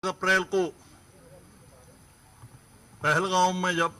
अप्रैल को पहलगाम में जब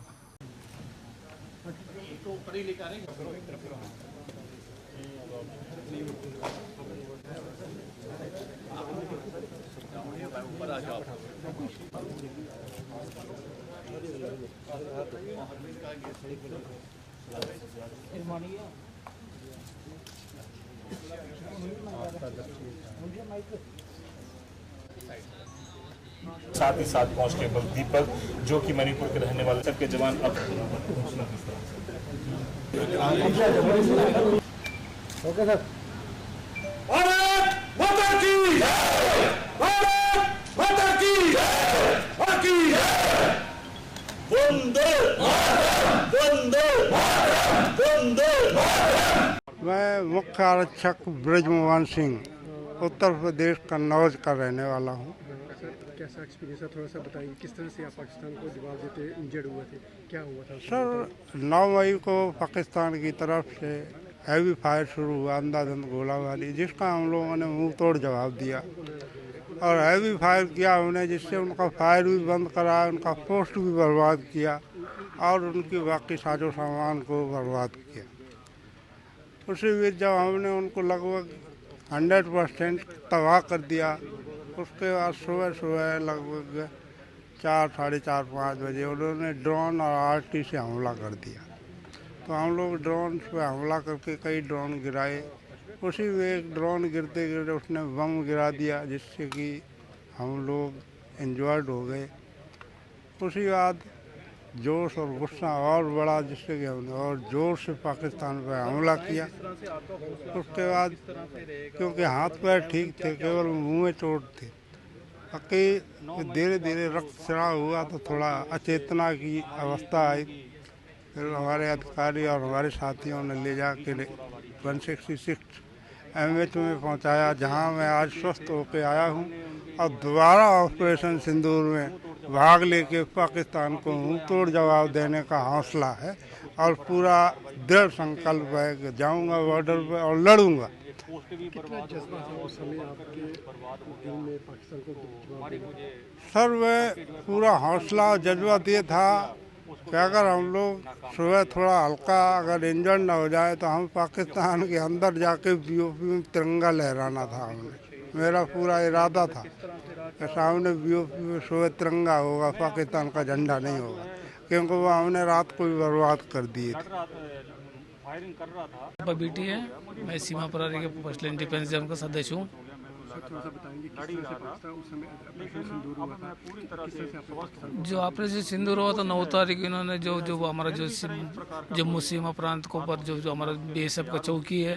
साथ ही साथ कांस्टेबल दीपक जो कि मणिपुर के रहने वाले सबके जवान अब ओके सर। भारत माता की जय! भारत माता की जय! की जय! वंदे मातरम! वंदे मातरम! वंदे मातरम! मैं मुख्य आरक्षक ब्रजमोहन सिंह उत्तर प्रदेश कन्नौज का रहने वाला हूँ। सर कैसा एक्सपीरियंस है, थोड़ा सा बताइए। किस तरह से आप पाकिस्तान को जवाब देते इंजर्ड हुए थे, क्या हुआ था? सर 9 मई को पाकिस्तान की तरफ से हैवी फायर शुरू हुआ, अंधाधुंध गोलाबारी, जिसका हम लोगों ने मुंह तोड़ जवाब दिया और हैवी फायर किया हमने, जिससे उनका फायर भी बंद कराया, उनका पोस्ट भी बर्बाद किया और उनकी बाकी साजो सामान को बर्बाद किया। उसी बीच जब हमने उनको लगभग 100% तबाह कर दिया, उसके बाद सुबह लगभग 4, साढ़े 4, 5 बजे उन्होंने ड्रोन और आरटी से हमला कर दिया। तो हम लोग ड्रोन पे हमला करके कई ड्रोन गिराए। उसी में एक ड्रोन गिरते गिरते उसने बम गिरा दिया, जिससे कि हम लोग इंजर्ड हो गए। उसी बाद जोश और गुस्सा और बढ़ा, जिससे कि हमने और जोर से पाकिस्तान पर हमला किया। उसके बाद क्योंकि हाथ पैर ठीक थे, केवल मुंह में चोट थी, बाकी धीरे धीरे रक्तस्राव हुआ तो थोड़ा अचेतना की अवस्था आई। फिर हमारे अधिकारी और हमारे साथियों ने ले जाके 166 MH में पहुंचाया, जहां मैं आज स्वस्थ होकर आया हूं और दोबारा ऑपरेशन सिंदूर में भाग लेके पाकिस्तान को मुंह तोड़ जवाब देने का हौसला है और पूरा दृढ़ संकल्प है कि जाऊंगा बॉर्डर पे और लड़ूंगा। कितना जज्बा था उस समय आपके दिल में पाकिस्तान को जवाब देने? सर मैं पूरा हौसला और जज्बा ये था कि अगर हम लोग सुबह थोड़ा हल्का अगर इंजन न हो जाए तो हम पाकिस्तान के अंदर जाके BOP में तिरंगा लहराना था। मेरा पूरा इरादा था कि सामने BOP में सुबह तिरंगा होगा, पाकिस्तान का झंडा नहीं होगा, क्योंकि वो हमने रात को भी बर्बाद कर दिए थे। बीटी है, मैं सीमा प्रहरी के फर्स्ट लाइन डिफेंस जोन का सदस्य हूँ। सर थोड़ा सा बताएंगे किस तरह से पाकिस्तान उस समय ऑपरेशन सिंदूर हुआ था, किस तरह से आपने पाकिस्तान जो ऑपरेशन सिंदूर हुआ था 9 तारीख को, इन्होंने जो हमारा जो जम्मू सीमा प्रांत के ऊपर जो हमारा BSF का चौकी है,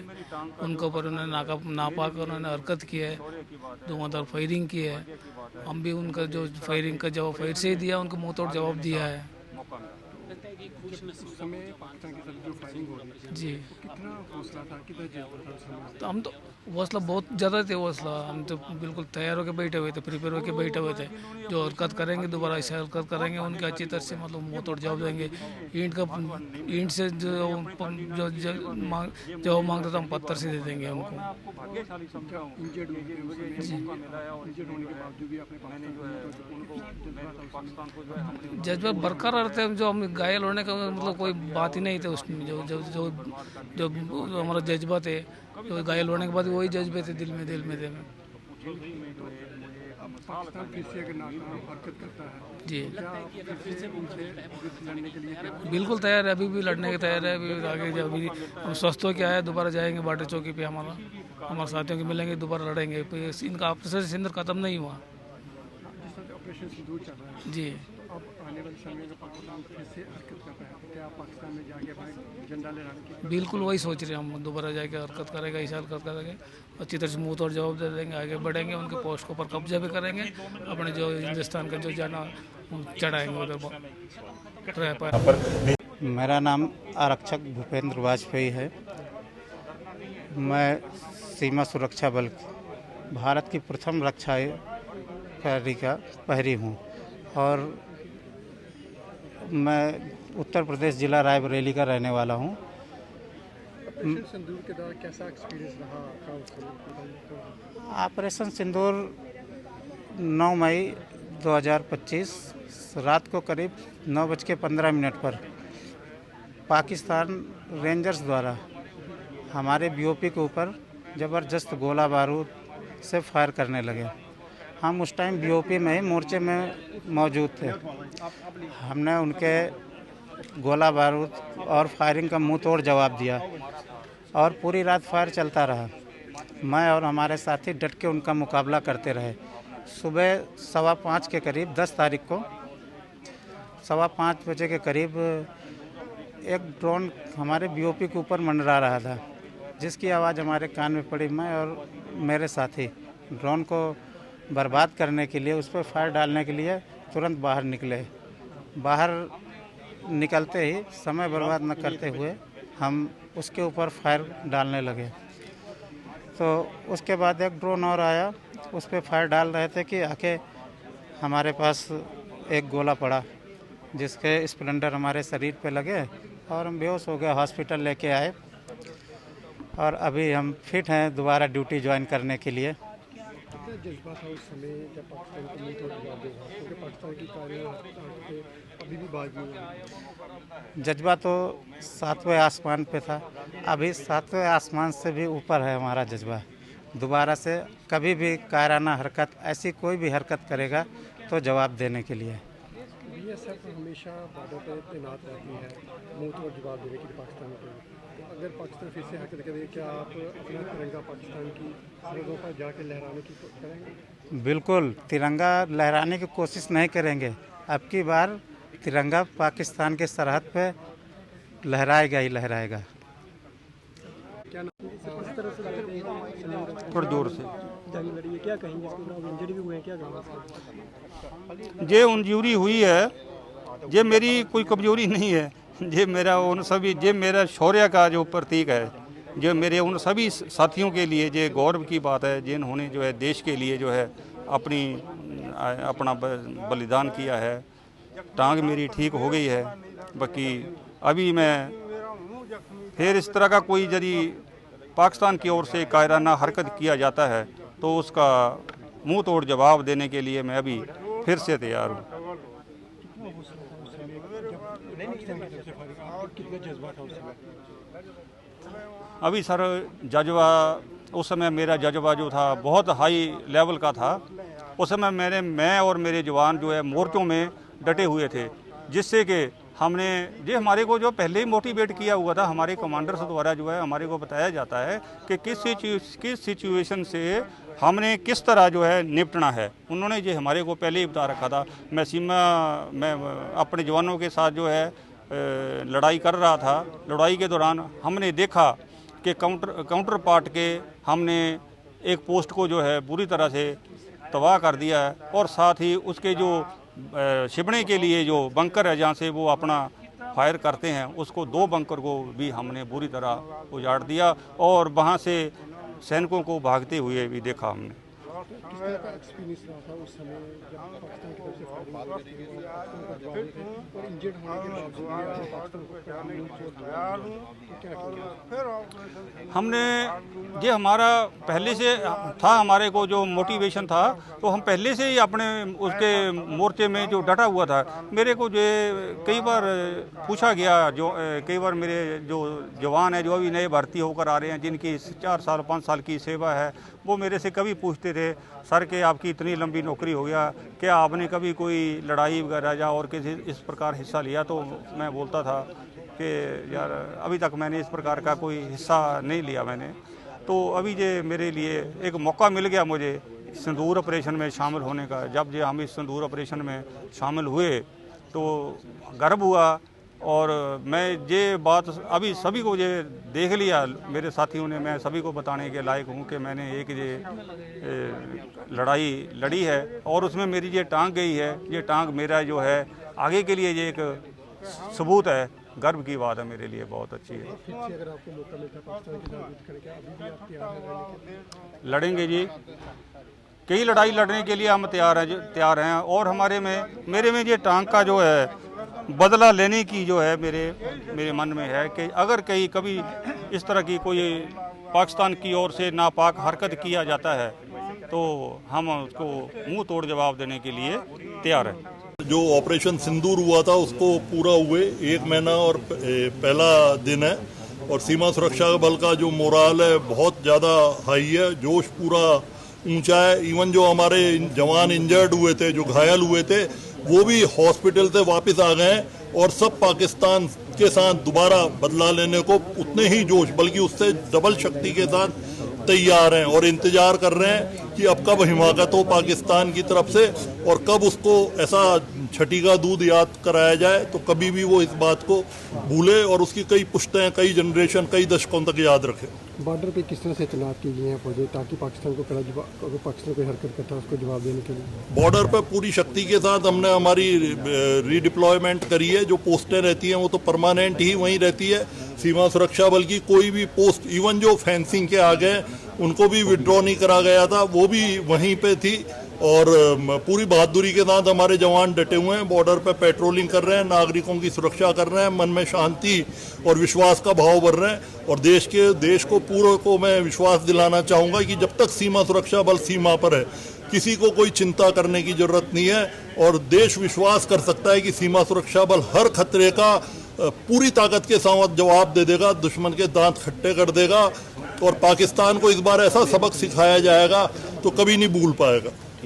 उनके ऊपर उन्होंने नापाक उन्होंने हरकत की है, धुआंधार फायरिंग की है। हम भी उनका जो फायरिंग का जवाब फायर से ही दिया, उनको मुँह तोड़ जवाब दिया है। उस समय पाकिस्तान के साथ जो फायरिंग हो रही थी जी, कितना हौसला था, कितना जज्बा था उस समय? तो हम तो हौसला बहुत ज़्यादा थे, हौसला हम तो बिल्कुल तैयार होकर बैठे हुए थे, प्रिपेयर होकर बैठे हुए थे। जो हरकत करेंगे दोबारा ऐसे हरकत करेंगे, उनके अच्छी तरह से मतलब मुँह तोड़ जवाब देंगे। ईंट से जो मांगता था हम पत्थर से दे देंगे उनको। इंजर्ड हुए थे उस समय, इंजर्ड होने के बावजूद भी आपने पाकिस्तान जज्बा बरकरार थे। जो हम घायल होने का मतलब कोई बात ही नहीं थे उसमें। जो जो जो जो हमारा जज्बा थे, जो घायल होने के बाद वही जज्बे थे दिल में थे। पाकिस्तान फिर से अगर नाकाम हरकत करता है जी, क्या आप फिर से उनसे युद्ध लड़ने के लिए क्या? बिल्कुल तैयार है, अभी भी लड़ने के तैयार है। अभी आगे अभी हम स्वस्थ होकर आए, दोबारा जाएंगे बॉर्डर चौकी पे, हमारे साथियों के मिलेंगे, दोबारा लड़ेंगे। इनका ऑपरेशन सिंदूर खत्म नहीं हुआ। जिस तरह से ऑपरेशन सिंदूर चल रहा है, जी, तो अब आने वाले समय में पाकिस्तान फिर से हरकत करता है, तो क्या आप पाकिस्तान में जाके अपना झंडा लहराने की? बिल्कुल वही सोच रहे हैं हम। दोबारा जाके हरकत करेंगे, ऐसा हरकत करेंगे, अच्छी तरह से मुँह तोड़ जवाब दे देंगे, आगे बढ़ेंगे, उनके पोस्ट के ऊपर कब्जा भी करेंगे, अपने जो हिंदुस्तान का जो जाना चढ़ाएंगे उधर। मेरा नाम आरक्षक भूपेंद्र वाजपेयी है। मैं सीमा सुरक्षा बल भारत की प्रथम रक्षा प्रहरी का प्रहरी हूँ और मैं उत्तर प्रदेश जिला रायबरेली का रहने वाला हूँ। ऑपरेशन सिंदूर के दौरान कैसा एक्सपीरियंस रहा आपका उस समय? ऑपरेशन सिंदूर 9 मई 2025 रात को करीब 9:15 पर पाकिस्तान रेंजर्स द्वारा हमारे बीओपी के ऊपर ज़बरदस्त गोला बारूद से फायर करने लगे। हम उस टाइम बीओपी में ही मोर्चे में मौजूद थे। हमने उनके गोला बारूद और फायरिंग का मुंह तोड़ जवाब दिया और पूरी रात फायर चलता रहा। मैं और हमारे साथी डट के उनका मुकाबला करते रहे। सुबह 5:15 के करीब 10 तारीख को 5:15 बजे के करीब एक ड्रोन हमारे बीओपी के ऊपर मंडरा रहा था, जिसकी आवाज़ हमारे कान में पड़ी। मैं और मेरे साथी ड्रोन को बर्बाद करने के लिए, उस पर फायर डालने के लिए तुरंत बाहर निकले। बाहर निकलते ही समय बर्बाद न करते हुए हम उसके ऊपर फायर डालने लगे। तो उसके बाद एक ड्रोन और आया, उस पर फायर डाल रहे थे कि आके हमारे पास एक गोला पड़ा, जिसके स्प्लेंडर हमारे शरीर पे लगे और हम बेहोश हो गए। हॉस्पिटल लेके आए और अभी हम फिट हैं दोबारा ड्यूटी ज्वाइन करने के लिए। कितना जज्बा था उस समय जब पाकिस्तान को मुंह तोड़ जवाब देगा, क्योंकि पाकिस्तान की कार्रवाई अभी भी बाज नहीं हुई। जज्बा तो 7वें आसमान पे था, अभी 7वें आसमान से भी ऊपर है हमारा जज्बा। दोबारा से कभी भी कायराना हरकत, ऐसी कोई भी हरकत करेगा तो जवाब देने के लिए। बीएसएफ हमेशा बॉर्डर पर तैनात रहती है मुंह तोड़ जवाब देने के लिए पाकिस्तान को। तो अगर पाकिस्तान फिर से हरकत करे, क्या आप अपना तिरंगा पाकिस्तान की सरहदों पर जाकर लहराने की कोशिश करेंगे? बिल्कुल, तिरंगा लहराने की कोशिश नहीं करेंगे। अब की बार तिरंगा पाकिस्तान के सरहद पे लहराएगा ही लहराएगा। क्या नाम किस तरह से थोड़ा जोर से जंग लड़ी है, क्या कहेंगे? इसको इंजरी भी हुए हैं, क्या कहेंगे? जे इंजरी हुई है, ये मेरी कोई कमजोरी नहीं है। ये मेरा उन सभी, ये मेरा शौर्य का जो प्रतीक है, जो मेरे उन सभी साथियों के लिए ये गौरव की बात है, जिन्होंने जो है देश के लिए जो है अपना बलिदान किया है। टांग मेरी ठीक हो गई है, बाकी अभी मैं फिर इस तरह का कोई यदि पाकिस्तान की ओर से कायराना हरकत किया जाता है तो उसका मुंह तोड़ जवाब देने के लिए मैं अभी फिर से तैयार हूँ। अभी सर जज्बा, उस समय मेरा जज्बा जो था बहुत हाई लेवल का था। उस समय मैं और मेरे जवान जो है मोर्चों में डटे हुए थे, जिससे कि हमने ये हमारे को जो पहले ही मोटिवेट किया हुआ था, हमारे कमांडर्स द्वारा जो है हमारे को बताया जाता है कि किस सिचुएशन से हमने किस तरह जो है निपटना है। उन्होंने ये हमारे को पहले ही बता रखा था। मैं सीमा में अपने जवानों के साथ जो है लड़ाई कर रहा था। लड़ाई के दौरान हमने देखा कि काउंटर पार्ट के हमने एक पोस्ट को जो है बुरी तरह से तबाह कर दिया है, और साथ ही उसके जो छिपने के लिए जो बंकर है जहाँ से वो अपना फायर करते हैं, उसको 2 बंकर को भी हमने बुरी तरह उजाड़ दिया और वहाँ से सैनिकों को भागते हुए भी देखा हमने। किस तरह का एक्सपीरियंस रहा था उस समय जब पाकिस्तान की तरफ से फायरिंग और इंजर्ड होने के बावजूद पाकिस्तान को क्या किया? हमने ये हमारा पहले से था, हमारे को जो मोटिवेशन था, तो हम पहले से ही अपने उसके मोर्चे में जो डटा हुआ था। मेरे को जो कई बार पूछा गया, जो कई बार मेरे जो जवान हैं जो अभी नए भर्ती होकर आ रहे हैं, जिनकी 4 साल 5 साल की सेवा है, वो मेरे से कभी पूछते थे, सर के आपकी इतनी लंबी नौकरी हो गया, क्या आपने कभी कोई लड़ाई वगैरह या और किसी इस प्रकार हिस्सा लिया? तो मैं बोलता था कि यार अभी तक मैंने इस प्रकार का कोई हिस्सा नहीं लिया मैंने। तो अभी ये मेरे लिए एक मौका मिल गया मुझे सिंदूर ऑपरेशन में शामिल होने का। जब हम इस सिंदूर ऑपरेशन में शामिल हुए तो गर्व हुआ, और मैं ये बात अभी सभी को ये देख लिया मेरे साथियों ने, मैं सभी को बताने के लायक हूँ कि मैंने एक ये लड़ाई लड़ी है और उसमें मेरी ये टांग गई है। ये टांग मेरा जो है आगे के लिए ये एक सबूत है, गर्व की बात है मेरे लिए, बहुत अच्छी है। फिर से अगर आपको मौका मिलता है पाकिस्तान के साथ युद्ध करने का, अभी भी आप तैयार हैं लड़ने के लिए? लड़ेंगे जी, कई लड़ाई लड़ने के लिए हम तैयार हैं। और मेरे में ये टांग का जो है बदला लेने की जो है मेरे मन में है कि अगर कभी इस तरह की कोई पाकिस्तान की ओर से नापाक हरकत किया जाता है तो हम उसको मुंह तोड़ जवाब देने के लिए तैयार हैं। जो ऑपरेशन सिंदूर हुआ था उसको पूरा हुए 1 महीना और पहला दिन है, और सीमा सुरक्षा बल का जो मोराल है बहुत ज़्यादा हाई है, जोश पूरा ऊंचा है। इवन जो हमारे जवान इंजर्ड हुए थे, जो घायल हुए थे, वो भी हॉस्पिटल से वापस आ गए हैं और सब पाकिस्तान के साथ दोबारा बदला लेने को उतने ही जोश, बल्कि उससे डबल शक्ति के साथ तैयार हैं और इंतजार कर रहे हैं कि अब कब हिमाकत हो पाकिस्तान की तरफ से और कब उसको ऐसा छठी का दूध याद कराया जाए तो कभी भी वो इस बात को भूले और उसकी कई पुश्तें, कई जनरेशन, कई दशकों तक याद रखें। बॉर्डर पे किस तरह से तैनात की गई हैं फौजें ताकि पाकिस्तान को कड़ा जवाब, अगर पाकिस्तान कोई हरकत करता है उसको जवाब देने के लिए? बॉर्डर पर पूरी शक्ति के साथ हमने हमारी रीडिप्लॉयमेंट करी है। जो पोस्टें रहती हैं वो तो परमानेंट ही वहीं रहती है। सीमा सुरक्षा बल की कोई भी पोस्ट, इवन जो फेंसिंग के आगे उनको भी विड्रॉ नहीं करा गया था, वो भी वहीं पे थी और पूरी बहादुरी के साथ हमारे जवान डटे हुए हैं, बॉर्डर पे पेट्रोलिंग कर रहे हैं, नागरिकों की सुरक्षा कर रहे हैं, मन में शांति और विश्वास का भाव बढ़ रहे हैं। और देश को पूरे को मैं विश्वास दिलाना चाहूँगा कि जब तक सीमा सुरक्षा बल सीमा पर है किसी को कोई चिंता करने की जरूरत नहीं है और देश विश्वास कर सकता है कि सीमा सुरक्षा बल हर खतरे का पूरी ताकत के साथ जवाब दे देगा, दुश्मन के दांत खट्टे कर देगा और पाकिस्तान को इस बार ऐसा सबक सिखाया जाएगा तो कभी नहीं भूल पाएगा।